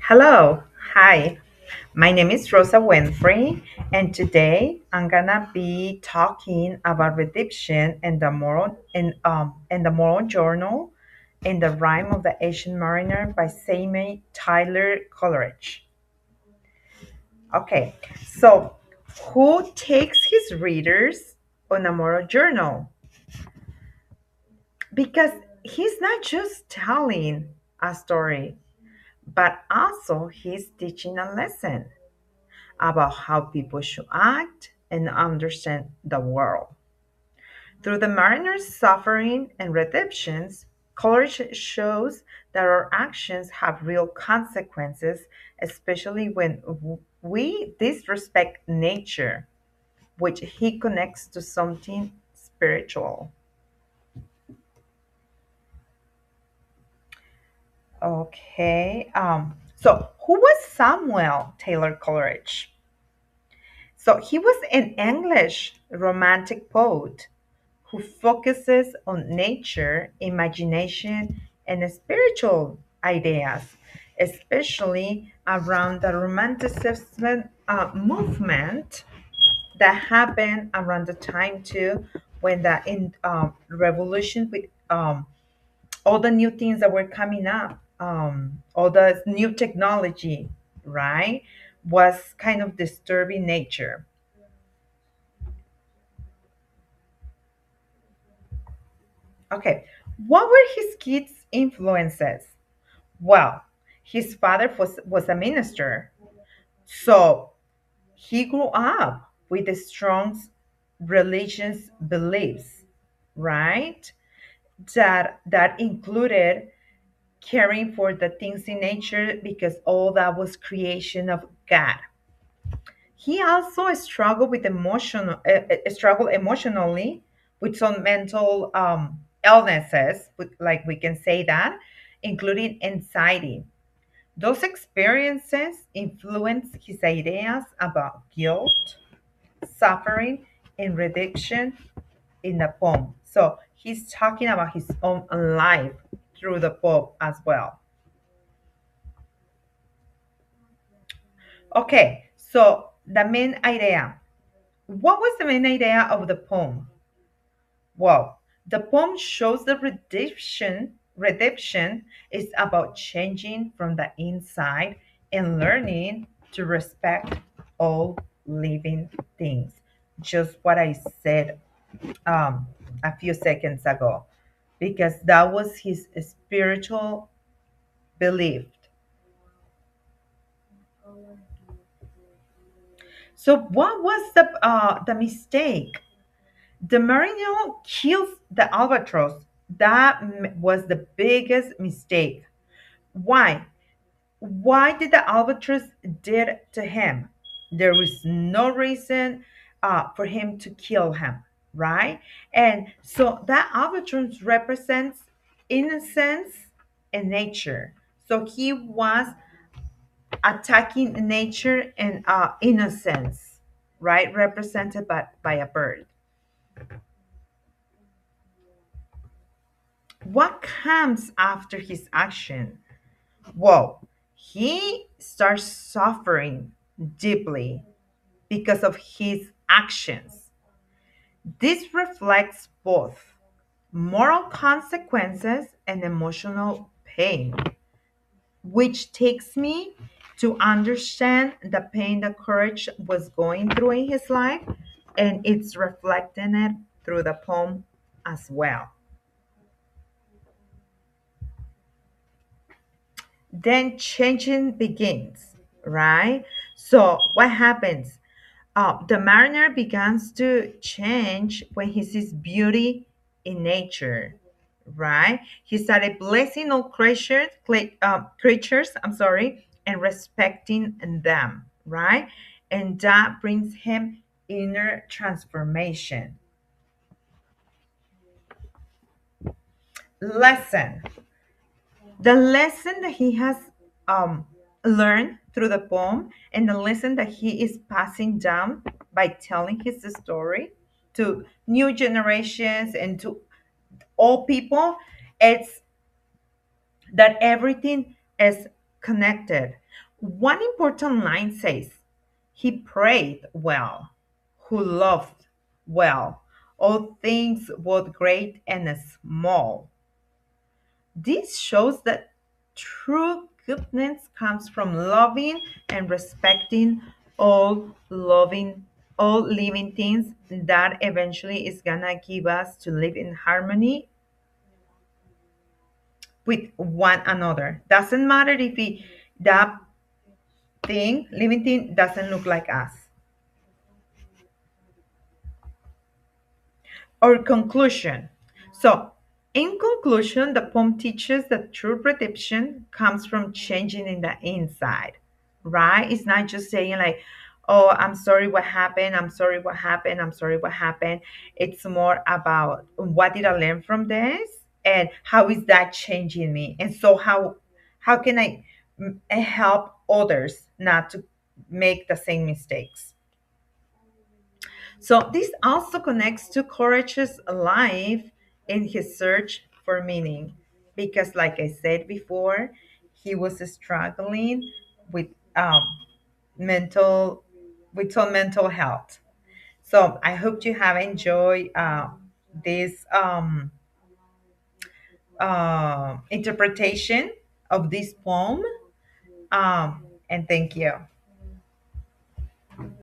Hello, hi. My name is Rosa Winfrey, and today I'm gonna be talking about redemption and the moral journal in the rhyme of the Asian Mariner by Sammy Tyler Coleridge. Okay, so who takes his readers on a moral journal? Because he's not just telling a story, but also he's teaching a lesson about how people should act and understand the world. Through the mariner's suffering and redemptions, Coleridge shows that our actions have real consequences, especially when we disrespect nature, which he connects to something spiritual. Okay. So who was Samuel Taylor Coleridge? So he was an English romantic poet who focuses on nature, imagination, and spiritual ideas, especially around the Romanticism movement that happened around the time too when the revolution with all the new things that were coming up, all the new technology, right, was kind of disturbing nature. Okay, what were his kids' influences? Well, his father was a minister, so he grew up with the strong religious beliefs, right? That included caring for the things in nature because all that was creation of God. He also struggled with struggled emotionally with some mental illnesses, like we can say that, including anxiety. Those experiences influence his ideas about guilt, suffering, and redemption in the poem. So he's talking about his own life through the poem as well. Okay, so the main idea. What was the main idea of the poem? Well, the poem shows the redemption is about changing from the inside and learning to respect all living things. Just what I said a few seconds ago, because that was his spiritual belief. So, what was the mistake? The mariner kills the albatross. That was the biggest mistake. Why? Why did the albatross did to him? There was no reason for him to kill him, right? And so that albatross represents innocence and nature. So he was attacking nature and innocence, right? Represented by a bird. What comes after his action? Well, he starts suffering deeply because of his actions. This reflects both moral consequences and emotional pain, which takes me to understand the pain that Courage was going through in his life, and it's reflecting it through the poem as well. Then changing begins, right? So, what happens? The mariner begins to change when he sees beauty in nature, right? He started blessing all creatures, I'm sorry, and respecting them, right? And that brings him inner transformation. Lesson. The lesson that he has um, learned through the poem and the lesson that he is passing down by telling his story to new generations and to all people, it's that everything is connected. One important line says, he prayed well, who loved well, all things both great and small. This shows that true goodness comes from loving and respecting all living things that eventually is gonna give us to live in harmony with one another. Doesn't matter if that thing, living thing, doesn't look like us. Or conclusion. So, in conclusion, the poem teaches that true redemption comes from changing in the inside, right? It's not just saying, like, oh, I'm sorry what happened, I'm sorry what happened, I'm sorry what happened. It's more about what did I learn from this and how is that changing me? And so, how can I help others not to make the same mistakes? So this also connects to Courage's life in his search for meaning, because, like I said before, he was struggling with mental, with some mental health. So I hope you have enjoyed this interpretation of this poem, and thank you.